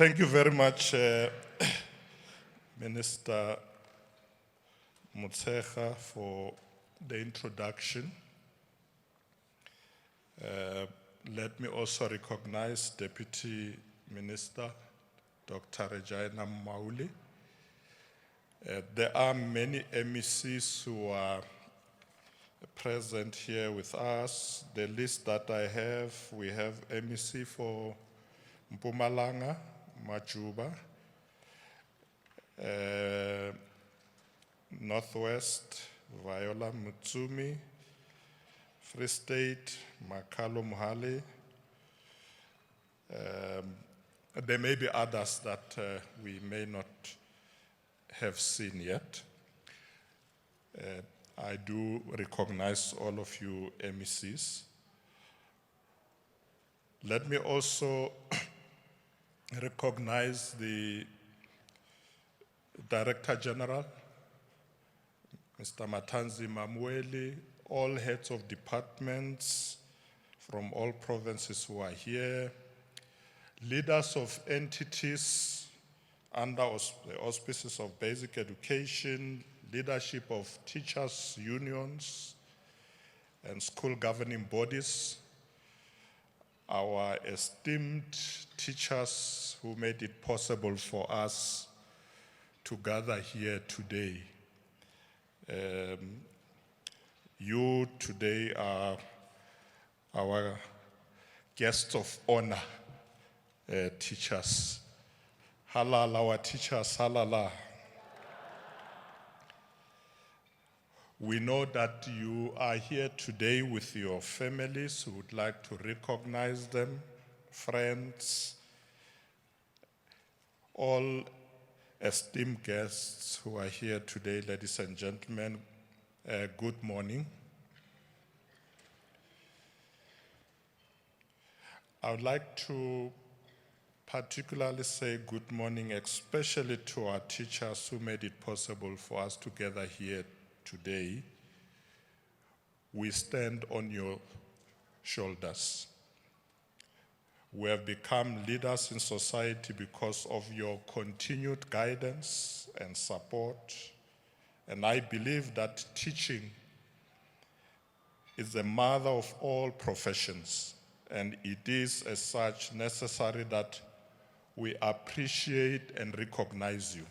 Thank you very much, Minister Motshekga, for the introduction. Let me also recognize Deputy Minister Dr. Regina Mauli. There are many MECs who are present here with us. The list that I have, we have MEC for Mpumalanga, Majuba, Northwest, Viola Mutsumi, Free State, Makalo Muhali. There may be others that we may not have seen yet. I do recognize all of you MECs. Let me also recognize the Director General, Mr. Matanzi Mamweli, all heads of departments from all provinces who are here, leaders of entities under the auspices of basic education, leadership of teachers' unions and school governing bodies, our esteemed teachers who made it possible for us to gather here today. You today are our guests of honor, teachers. Halal, our teachers, halala. We know that you are here today with your families who would like to recognize them, friends, all esteemed guests who are here today, ladies and gentlemen, good morning. I would like to particularly say good morning, especially to our teachers who made it possible for us to gather here today. We stand on your shoulders. We have become leaders in society because of your continued guidance and support. And I believe that teaching is the mother of all professions. And it is as such necessary that we appreciate and recognize you.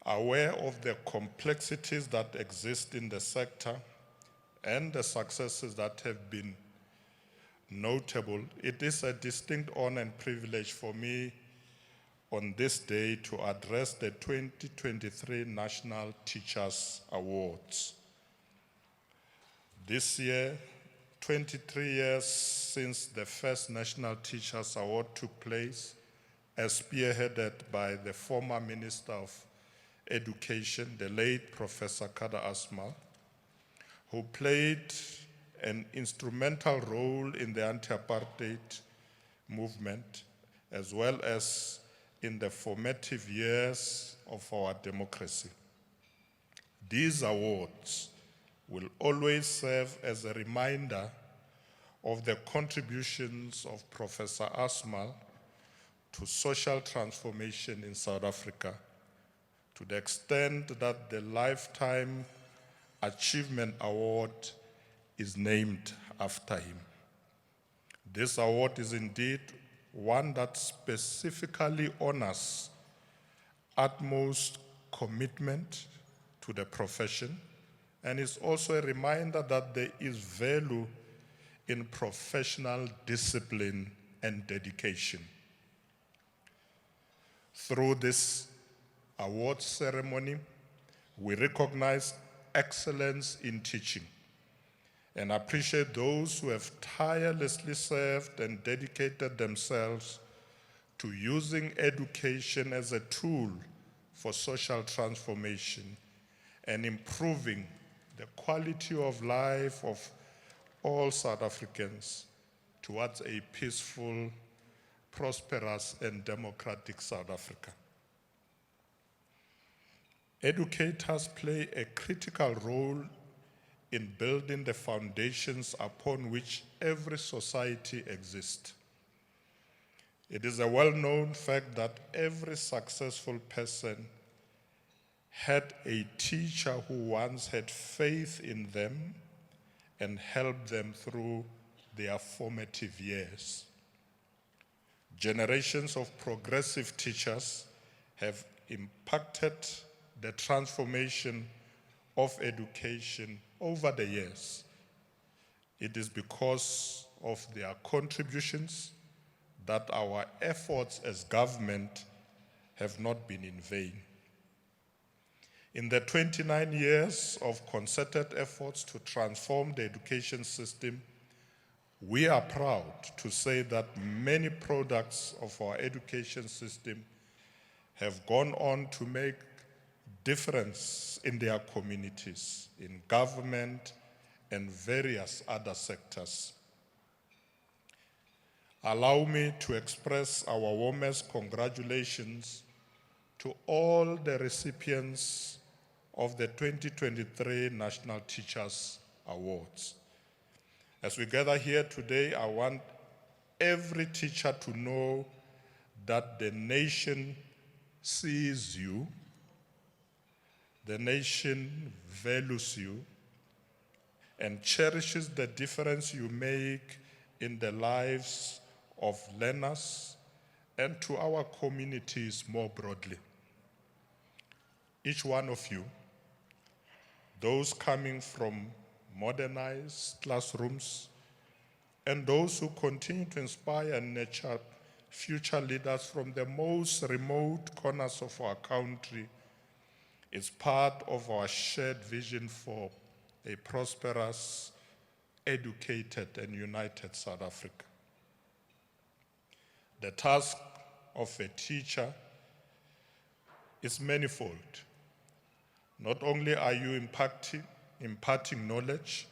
Aware of the complexities that exist in the sector and the successes that have been notable, it is a distinct honor and privilege for me on this day to address the 2023 National Teachers Awards. This year, 23 years since the first National Teachers Award took place, as spearheaded by the former Minister of Education, the late Professor Kada Asmal, who played an instrumental role in the anti-apartheid movement, as well as in the formative years of our democracy. These awards will always serve as a reminder of the contributions of Professor Asmal to social transformation in South Africa, to the extent that the Lifetime Achievement Award is named after him. This award is indeed one that specifically honors utmost commitment to the profession, and is also a reminder that there is value in professional discipline and dedication. Through this award ceremony, we recognize excellence in teaching and appreciate those who have tirelessly served and dedicated themselves to using education as a tool for social transformation and improving the quality of life of all South Africans towards a peaceful, prosperous, and democratic South Africa. Educators play a critical role in building the foundations upon which every society exists. It is a well-known fact that every successful person had a teacher who once had faith in them and helped them through their formative years. Generations of progressive teachers have impacted the transformation of education over the years. It is because of their contributions that our efforts as government have not been in vain. In the 29 years of concerted efforts to transform the education system, we are proud to say that many products of our education system have gone on to make difference in their communities, in government, and various other sectors. Allow me to express our warmest congratulations to all the recipients of the 2023 National Teachers Awards. As we gather here today, I want every teacher to know that the nation sees you, the nation values you, and cherishes the difference you make in the lives of learners and to our communities more broadly. Each one of you, those coming from modernized classrooms, and those who continue to inspire and nurture future leaders from the most remote corners of our country, is part of our shared vision for a prosperous, educated, and united South Africa. The task of a teacher is manifold. Not only are you imparting knowledge,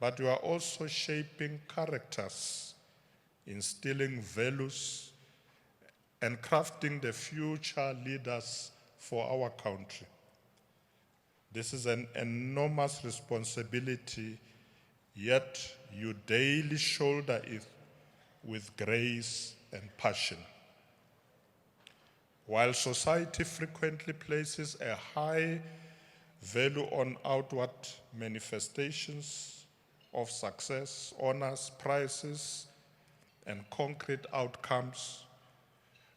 but you are also shaping characters, instilling values, and crafting the future leaders for our country. This is an enormous responsibility, yet you daily shoulder it with grace and passion. While society frequently places a high value on outward manifestations of success, honors, prizes, and concrete outcomes,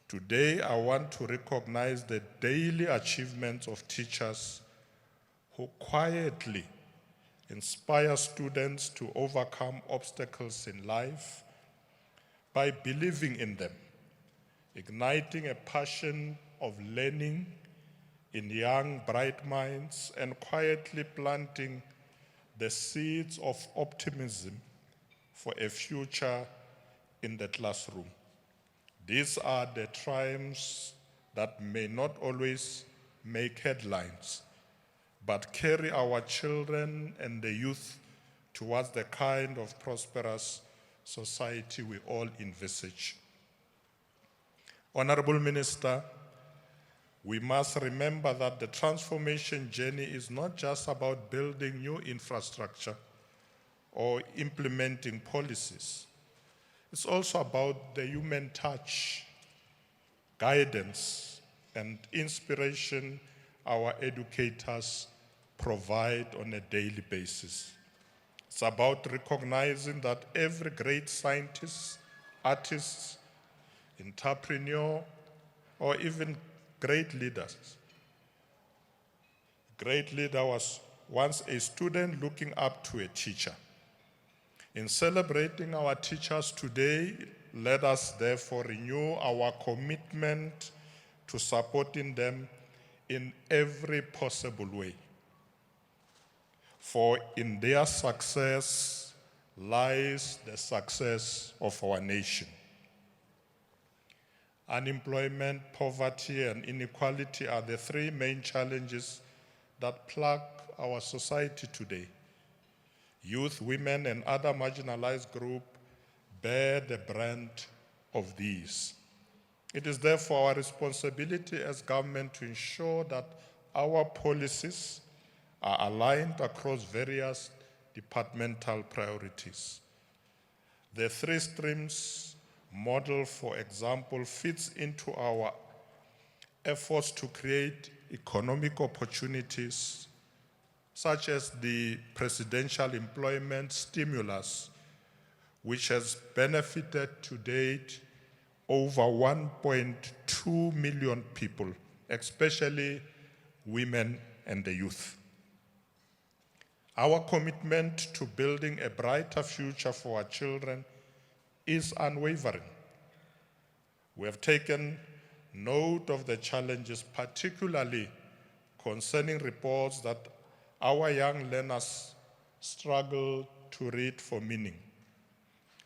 today I want to recognize the daily achievements of teachers who quietly inspire students to overcome obstacles in life by believing in them, igniting a passion of learning in young, bright minds, and quietly planting the seeds of optimism for a future in the classroom. These are the triumphs that may not always make headlines, but carry our children and the youth towards the kind of prosperous society we all envisage. Honorable Minister, we must remember that the transformation journey is not just about building new infrastructure or implementing policies. It's also about the human touch, guidance, and inspiration our educators provide on a daily basis. It's about recognizing that every great scientist, artist, entrepreneur, or even great leaders. Great leader was once a student looking up to a teacher. In celebrating our teachers today, let us therefore renew our commitment to supporting them in every possible way. For in their success lies the success of our nation. Unemployment, poverty, and inequality are the three main challenges that plague our society today. Youth, women, and other marginalized groups bear the brunt of these. It is therefore our responsibility as government to ensure that our policies are aligned across various departmental priorities. The three streams model, for example, fits into our efforts to create economic opportunities, such as the presidential employment stimulus, which has benefited to date over 1.2 million people, especially women and the youth. Our commitment to building a brighter future for our children is unwavering. We have taken note of the challenges, particularly concerning reports that our young learners struggle to read for meaning.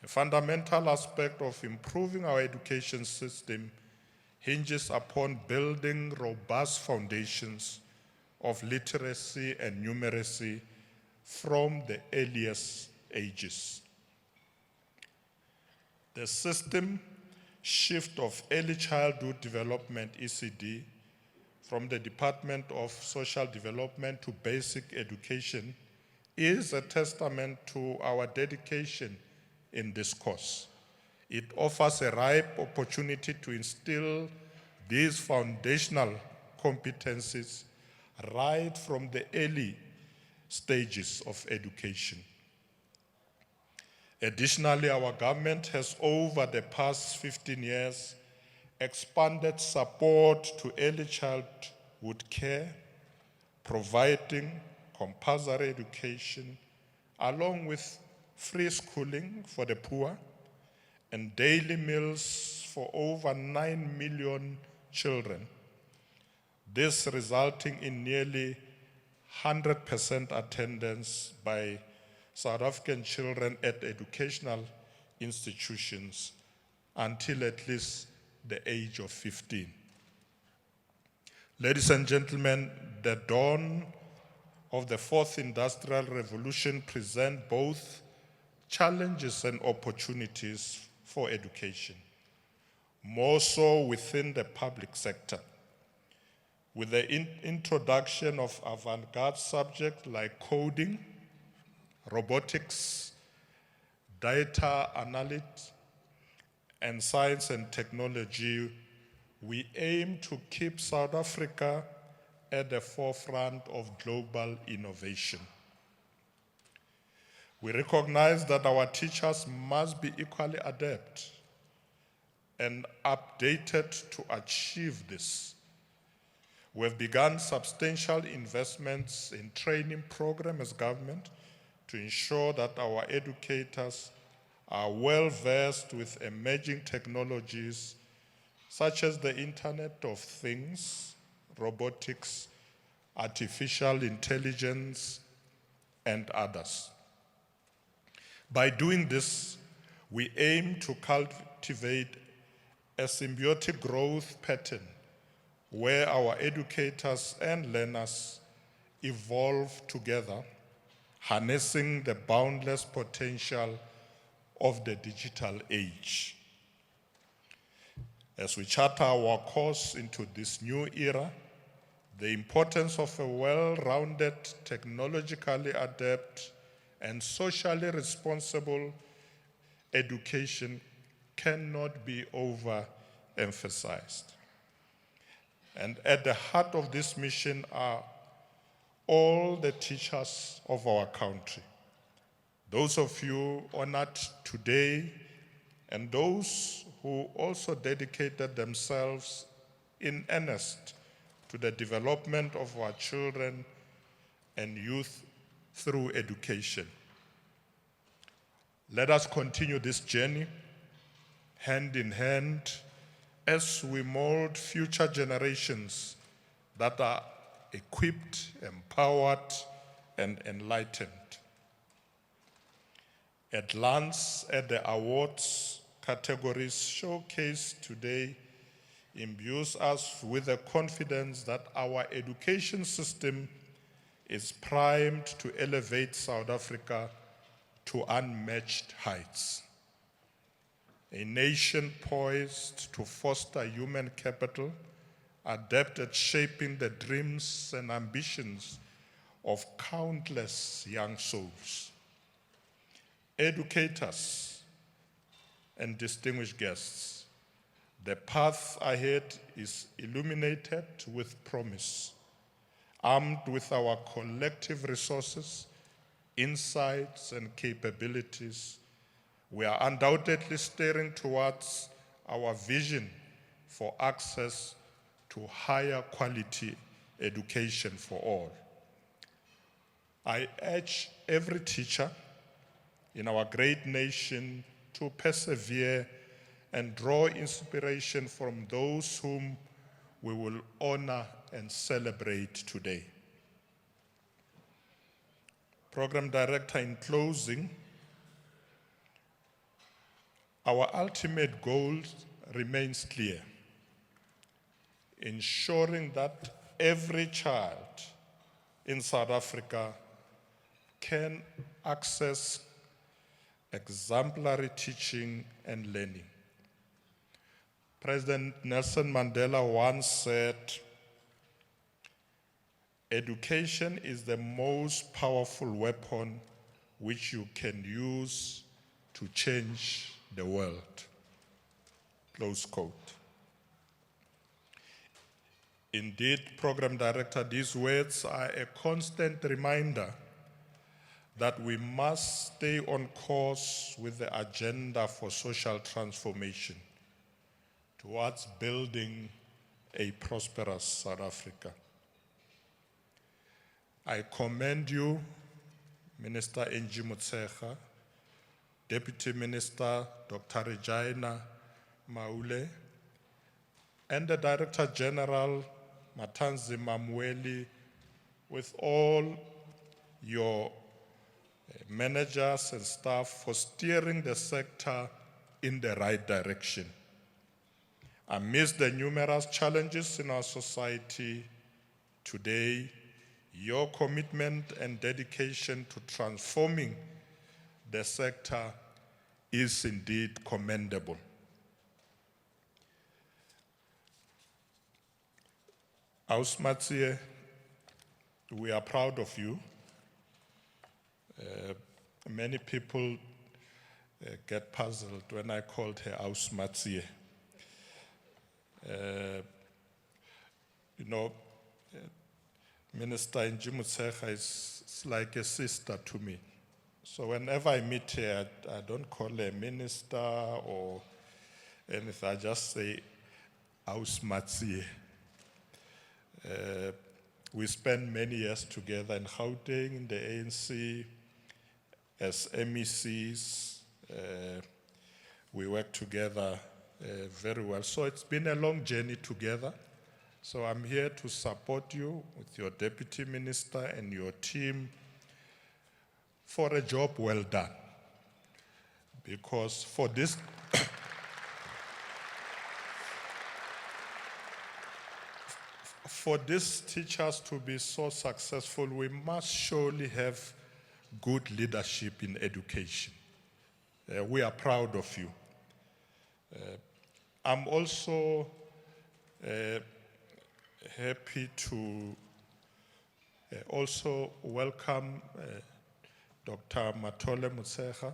A fundamental aspect of improving our education system hinges upon building robust foundations of literacy and numeracy from the earliest ages. The system shift of early childhood development, ECD, from the Department of Social Development to basic education is a testament to our dedication in this course. It offers a ripe opportunity to instill these foundational competencies right from the early stages of education. Additionally, our government has, over the past 15 years, expanded support to early childhood care, providing compulsory education, along with free schooling for the poor, and daily meals for over 9 million children. This resulting in nearly 100% attendance by South African children at educational institutions until at least the age of 15. Ladies and gentlemen, the dawn of the fourth industrial revolution presents both challenges and opportunities for education, more so within the public sector. With the introduction of avant-garde subjects like coding, robotics, data analytics, and science and technology, we aim to keep South Africa at the forefront of global innovation. We recognize that our teachers must be equally adept and updated to achieve this. We have begun substantial investments in training programs as government to ensure that our educators are well versed with emerging technologies such as the Internet of Things, robotics, artificial intelligence, and others. By doing this, we aim to cultivate a symbiotic growth pattern where our educators and learners evolve together, harnessing the boundless potential of the digital age. As we chart our course into this new era, the importance of a well-rounded, technologically adept, and socially responsible education cannot be overemphasized. And at the heart of this mission are all the teachers of our country. Those of you honored today and those who also dedicated themselves in earnest to the development of our children and youth through education. Let us continue this journey hand in hand as we mold future generations that are equipped, empowered, and enlightened. A glance at the awards categories showcased today imbues us with the confidence that our education system is primed to elevate South Africa to unmatched heights. A nation poised to foster human capital, adept at shaping the dreams and ambitions of countless young souls. Educators and distinguished guests, the path ahead is illuminated with promise. Armed with our collective resources, insights, and capabilities, we are undoubtedly steering towards our vision for access to higher quality education for all. I urge every teacher in our great nation to persevere and draw inspiration from those whom we will honor and celebrate today. Program Director, in closing, our ultimate goal remains clear: ensuring that every child in South Africa can access exemplary teaching and learning. President Nelson Mandela once said, "Education is the most powerful weapon which you can use to change the world." Close quote. Indeed, Program Director, these words are a constant reminder that we must stay on course with the agenda for social transformation towards building a prosperous South Africa. I commend you, Minister Angie Motshekga, Deputy Minister Dr. Regina Maule, and the Director General Matanzi Mamweli, with all your managers and staff for steering the sector in the right direction. Amidst the numerous challenges in our society today, your commitment and dedication to transforming the sector is indeed commendable. Ausmatsie, we are proud of you. Many people get puzzled when I called her Ausmatsie. Minister Angie Motshekga is like a sister to me. So whenever I meet her, I don't call her minister or anything. I just say, Ausmatsie. We spent many years together in Gauteng, in the ANC, as MECs. We worked together very well. So it's been a long journey together. So I'm here to support you with your Deputy Minister and your team for a job well done. Because for this, for these teachers to be so successful, we must surely have good leadership in education. We are proud of you. I'm also happy to also welcome Dr. Mashatile Motshekga.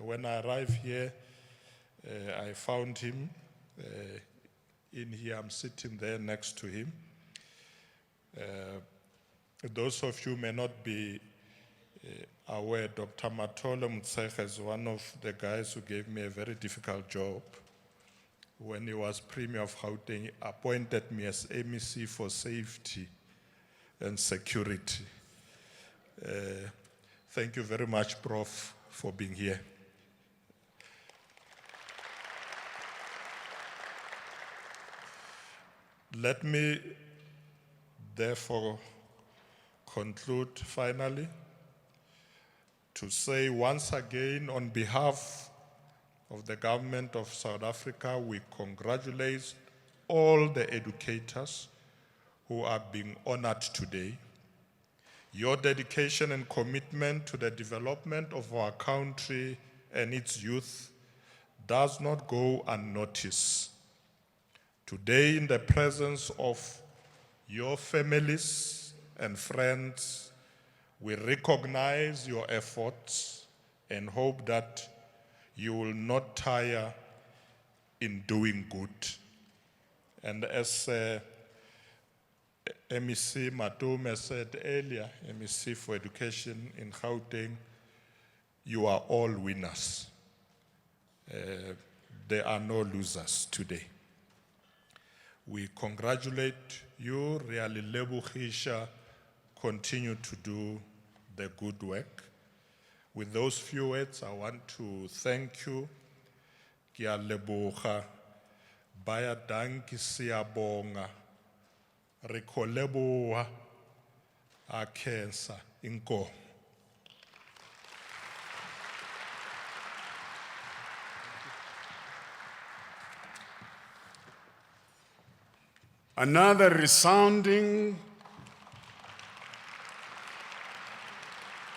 When I arrived here, I found him in here. I'm sitting there next to him. Those of you may not be aware, Dr. Mashatile Motshekga is one of the guys who gave me a very difficult job. When he was Premier of Gauteng, he appointed me as MEC for safety and security. Thank you very much, Prof, for being here. Let me therefore conclude finally to say once again, on behalf of the government of South Africa, we congratulate all the educators who are being honored today. Your dedication and commitment to the development of our country and its youth does not go unnoticed. Today, in the presence of your families and friends, we recognize your efforts and hope that you will not tire in doing good. And as MEC Matume said earlier, MEC for Education in Gauteng, you are all winners. There are no losers today. We congratulate you, really lebogisha, continue to do the good work. With those few words, I want to thank you. Ki a leboga, baya danki siyabonga, re kho leboha a khensa inkomo. Another resounding